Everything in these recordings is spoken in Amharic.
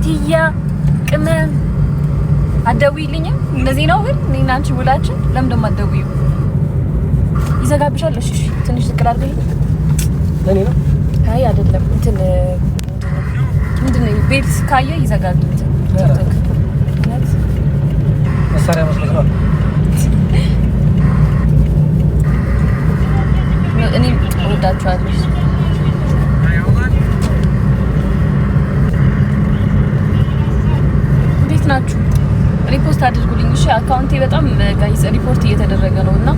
ኪያ ቅመም አትደውይልኝም? እንደዚህ ነው ግን እኔና አንቺ ውላችን። ለምን ደሞ አትደውይው? ይዘጋብሻል። እሺ ትንሽ ዝቅ አድርገኝ። ለኔ ነው? አይ አይደለም። እንትን ምንድነው ቤት ካየ ይዘጋል። ቲክቶክ መሳሪያ መስሎት ነው። እኔ ወዳችኋለሁ። እንዴት ናችሁ? ሪፖስት አድርጉልኝ እሺ። አካውንቴ በጣም ጋይስ ሪፖርት እየተደረገ ነው እና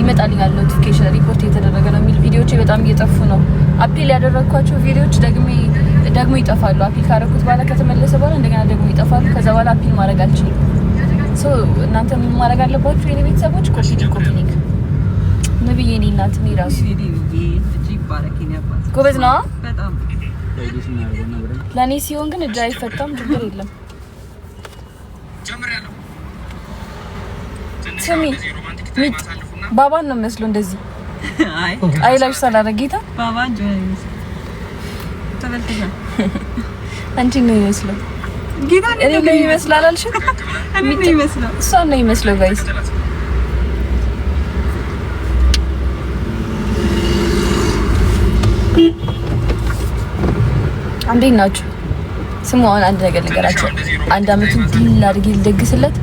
ይመጣልኛል ኖቲፊኬሽን ሪፖርት እየተደረገ ነው የሚል ቪዲዮዎች በጣም እየጠፉ ነው። አፒል ያደረኳቸው ቪዲዮዎች ደግሞ ይጠፋሉ። አፒል ካደረኩት በኋላ ከተመለሰ በኋላ እንደገና ደግሞ ይጠፋሉ። ከዛ በኋላ አፒል ማድረግ አልችልም። ሶ እናንተ ምን ማድረግ አለባችሁ የኔ ቤተሰቦች? ኮፒ ሊንክ ነብዬ እኔ እናት ነው ራሱ ጎበዝ ነው በጣም ለኔ ሲሆን ግን እጅ አይፈታም። ችግር የለም። ስሚ ሚት ባባን ነው መስሎ እንደዚህ አይ ላሽ ሰላም ጌታ ባባን ጆይስ ተበልተኛ አንቺ ነው ይመስለው ጌታ ነው ይመስላል አልሽ? እኔ ነው ይመስለው እሷ ነው ይመስለው ጋይስ እንዴት ናችሁ? ስሙ አሁን አንድ ነገር ልንገራችሁ። አንድ አመቱን ድል አድርጌ ልደግስለት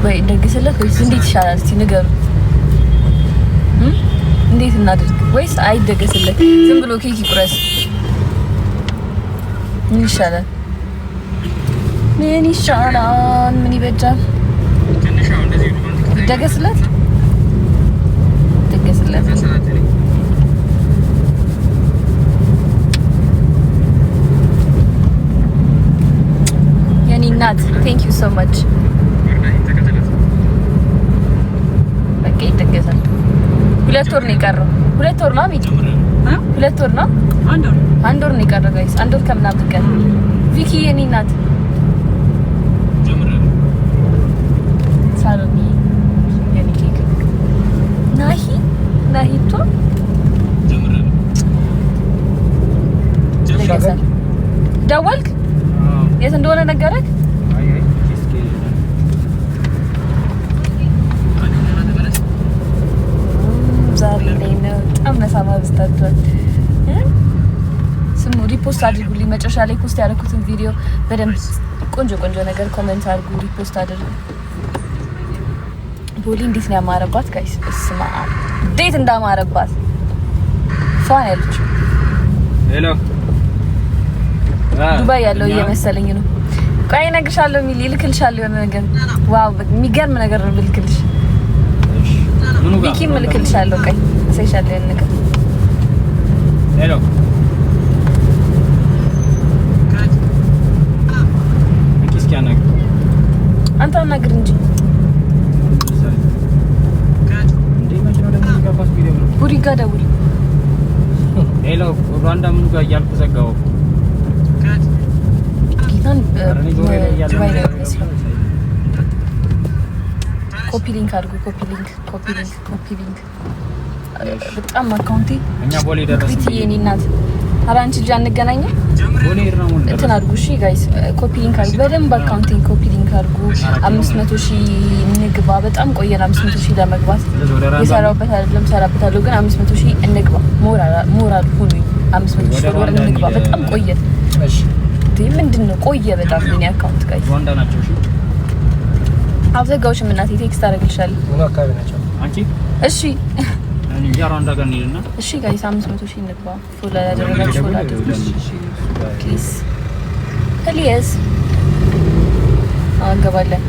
ወይስ እንዴት ይሻላል? እስቲ ንገሩ። እንዴት እናድርግ? ወይስ አይደገስለት ዝም ብሎ ኬክ ይቁረስ? ምን ይሻላል? ምን ይበጃል? ይደገስለት እናት thank you so much በቃ ይደገሳል። 2 ወር ነው የቀረው። 2 ወር ነው አሚት 2 ወር ነው አንድ ወር ነው የቀረው ጋይስ። አንድ ወር ከምናምን ቀን ቪኪ የኔ እናት ሳሎኒ የኔ ኬክ ናሂቶ ይደገሳል። ደወልክ? የት እንደሆነ ነገረክ? ዛሬ ላይ ነው በጣም መሳማ ብስታቷል። ስሙ ሪፖስት አድርጉልኝ። መጨረሻ ላይ ፖስት ያደረኩትን ቪዲዮ በደንብ ቆንጆ ነገር ኮሜንት አድርጉ፣ ሪፖስት አድርጉ። ቦሊ እንዴት ነው ያማረባት ጋይስ! እስማ እንዴት እንዳማረባት ፋን ያለች ሄሎ ዱባይ ያለው እየመሰለኝ ነው። ቆይ እነግርሻለሁ ሚል ይልክልሻለሁ የሆነ ነገር ዋው የሚገርም ነገር ነው ልክልሽ። ቪኪ ልክልሻለሁ። ቆይ እሰይሻለሁ የሆነ ነገር ሄሎ እስኪያናግር አንተ አናግር እንጂ ቡሪ ጋር ደውል። ሄሎ ሩዋንዳ ምን ጋር እያልኩ ዘጋው። ኮፒ ሊንክ አድርጉ። ኮፒ ሊንክ በጣም አካውንቴ እኛ ቦሌ ደረስን። የኔ እናት ኧረ አንቺ ልጅ አንገናኝም። ቦሌ ነው እንትን አድርጉ እሺ ጋይስ። ኮፒ ሊንክ አድርጉ በደንብ አካውንቴን ኮፒ ሊንክ አድርጉ። 500,000 እንግባ። በጣም ቆየን 500,000 ለመግባት። የሰራሁበት አይደለም ሰራበታለሁ ግን 500,000 እንግባ። ሞራል ሁኑኝ። 500,000 ወር እንግባ። በጣም ቆየን። እሺ ምንድነው ቆየ በጣም ምን አካውንት ጋይስ ሩዋንዳ ናቸው። እሺ አብዘጋውሽም እናቴ ቴክስት አደርግልሻለሁ። ምን አካባቢ ናቸው አንቺ? እሺ እኔ ሩዋንዳ ጋር ነኝና እሺ ጋይስ 500,000 እንግባ። ፎሎ ያደረጋችሁ ፎሎ አድርጉ ፕሊዝ። አንገባለን።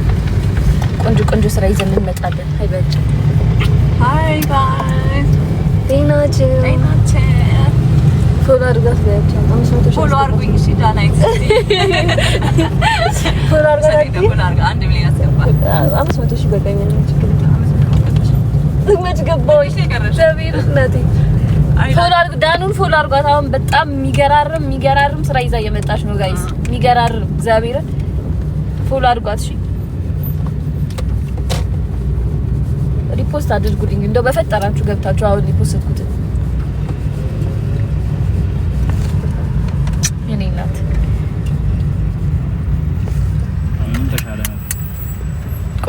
ቆንጆ ስራ ይዘን እንመጣለን። አይበጭ ሃይ ጋይስ ጤናችሁ ፎሎ አድርጋት በያቸው 500,000 ፎሎ አድርጉኝ። እሺ ዳናይት ፎሎ አድርጋ 1 ሚሊዮን አስገባል። 500,000 በቃኝ ነው ችግር ገባው። እሺ ዘቢር እናቴ ፎሎ አድርጉ። ዳኑን ፎሎ አድርጓት። አሁን በጣም የሚገራርም ስራ ይዛ እየመጣች ነው ጋይስ። የሚገራርም እግዚአብሔር ፎሎ አድርጓት። እሺ ሪፖስት አድርጉልኝ እንደው በፈጠራችሁ ገብታችሁ አሁን ሪፖስትኩት የኔ እናት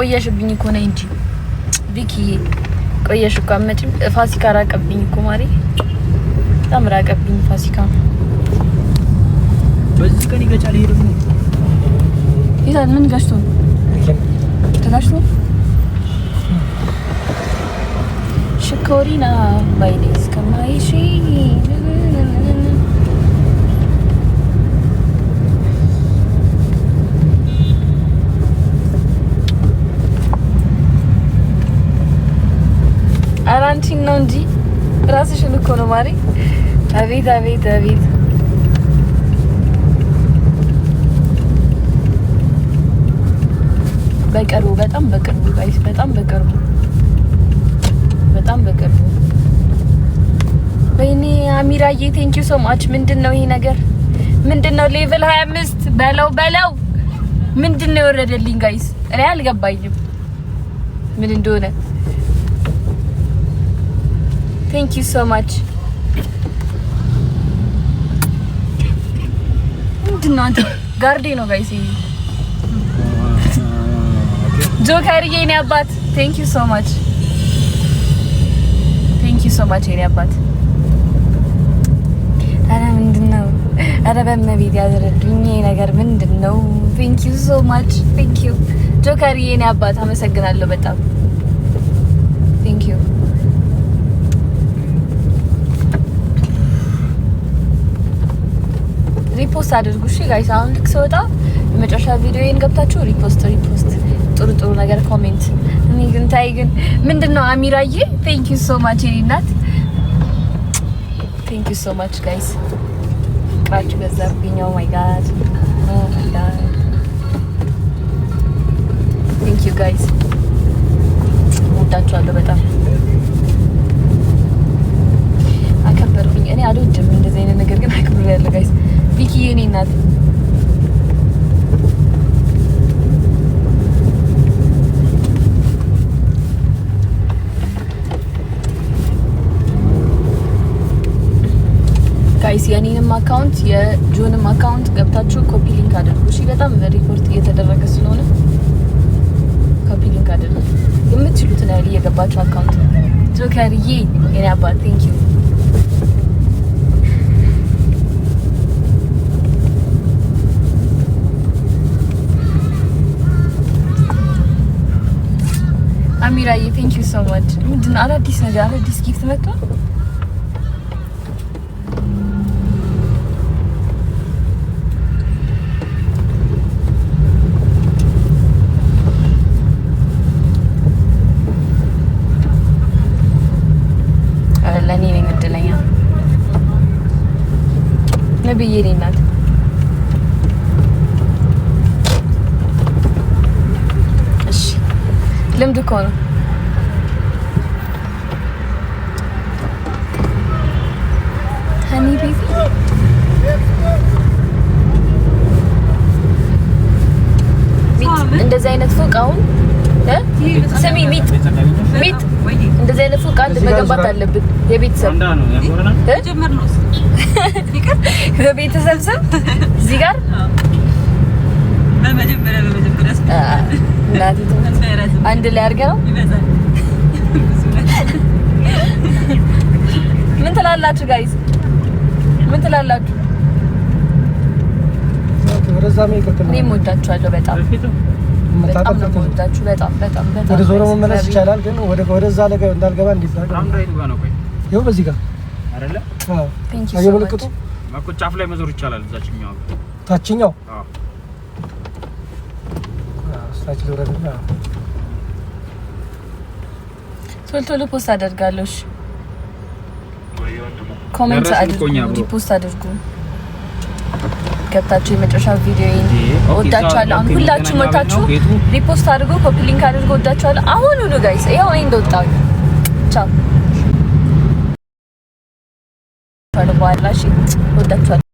ቆየሽብኝ እኮ ነኝ እንጂ ቪኪ ቆየሽ እኮ አመጭም። ፋሲካ ራቀብኝ እኮ ማሪ፣ በጣም ራቀብኝ ፋሲካ። በዚህ ቀን ይገጫል። ይሄ ደግሞ ይላል ምን ጋሽቶ ተጋሽቶ ሽኮሪና ባይዴስ ከማይሺ አራንቺን ነው እንጂ ራስሽን እኮ ነው ማሪ። አቤት አቤት አቤት። በቅርቡ በጣም በቅርቡ ጋይስ፣ በጣም በቅርቡ በጣም በቅርቡ። ወይኔ አሚራዬ ቴንክ ዩ ሶ ማች። ምንድነው ይሄ ነገር? ምንድነው ሌቭል 25 በለው ምንድነው የወረደልኝ ጋይስ? እኔ አልገባኝም ምን እንደሆነ። ቴንክ ዩ ሶ ማች። ምንድነው አንተ? ጋርዴ ነው ጋይስ። ጆከርዬ የኔ አባት ቴንክ ዩ ሶ ማች፣ ቴንክ ዩ ሶ ማች የኔ አባት። አረ ምንድነው? አረ በመቤት ያዘረዱኝ ነገር ምንድነው? ቴንክ ዩ ሶ ማች፣ ቴንክ ዩ ጆከርዬ የኔ አባት፣ አመሰግናለሁ በጣም ቴንክ ዩ። ሪፖስት አድርጉ እሺ ጋይስ። አሁን ልክ ስወጣ የመጨረሻ ቪዲዮዬን ገብታችሁ ሪፖስት ጥሩ ጥሩ ነገር ኮሜንት። እኔ ግን ታይ ግን ምንድነው አሚራዬ ቴንክ ዩ ሶ ማች የኔ እናት፣ ቴንክ ዩ ሶ ማች ጋይስ። ፍቅራችሁ በዛብኝ። ኦ ማይ ጋድ ኦ ማይ ጋድ ቴንክ ዩ ጋይስ። ወዳችኋለሁ በጣም አከበርኩኝ። እኔ አልወድም እንደዚህ አይነት ነገር ግን አክብሬያለሁ ጋይስ። ቪኪ የኔ እናት ጋይስ፣ የኔንም አካውንት የጆንም አካውንት ገብታችሁ ኮፒ ሊንክ አድርጉ እሺ። በጣም ሪፖርት እየተደረገ ስለሆነ ኮፒ ሊንክ አድርጉ። የምትችሉትን ያህል እየገባችሁ አካውንት ጆከርዬ የኔ አባት ቴንክ ዩ። አሚራዬ ቴንክ ዩ ሶ ማች። ምንድነው አዳዲስ ነገር አዳዲስ ጊፍት መጥቷል? ለኔ ነኝ እድለኛ ነብዬ ነኝ እናት። እሺ ልምድ እኮ ነው። ሀኒ ቤቢ እንደዚህ አይነት ፎቅ አሁን ስሚ ሚጥ እንደዚህ አይነት ፎቅ አንድ መገንባት አለብን። የቤተሰብ በቤተሰብ ስም እዚህ ጋር አንድ ላይ አድርገው ምን ትላላችሁ ጋይስ? ምን ትላላችሁ? እኔም ወዳችኋለሁ በጣም በጣም ነው የምወዳችሁ። በጣም ወደ ዞሮ መመለስ ይቻላል ግን ወደዛ ለገ እንዳልገባ እንዲባል ይኸው በዚህ ጋር አይደለ? አዎ አየሁ ምልክቱ ማቆጫፍ ላይ መዞር ይቻላል። እዛችኛው ታችኛው አዎ ስታች ለወረደና ቶሎ ፖስት አደርጋለሁ። እሺ ኮሜንት አድርጉ፣ ሪፖስት አድርጉ። ገብታችሁ የመጨረሻ ቪዲዮዬን ወዳችኋለሁ። አሁን ሁላችሁ መታችሁ ሪፖስት አድርጉ፣ ኮፒ ሊንክ አድርጉ። ወዳችኋለሁ። አሁኑኑ ጋይስ ይሄው እኔ እንደወጣሁ ቻው ባላሽ ወዳችኋለሁ።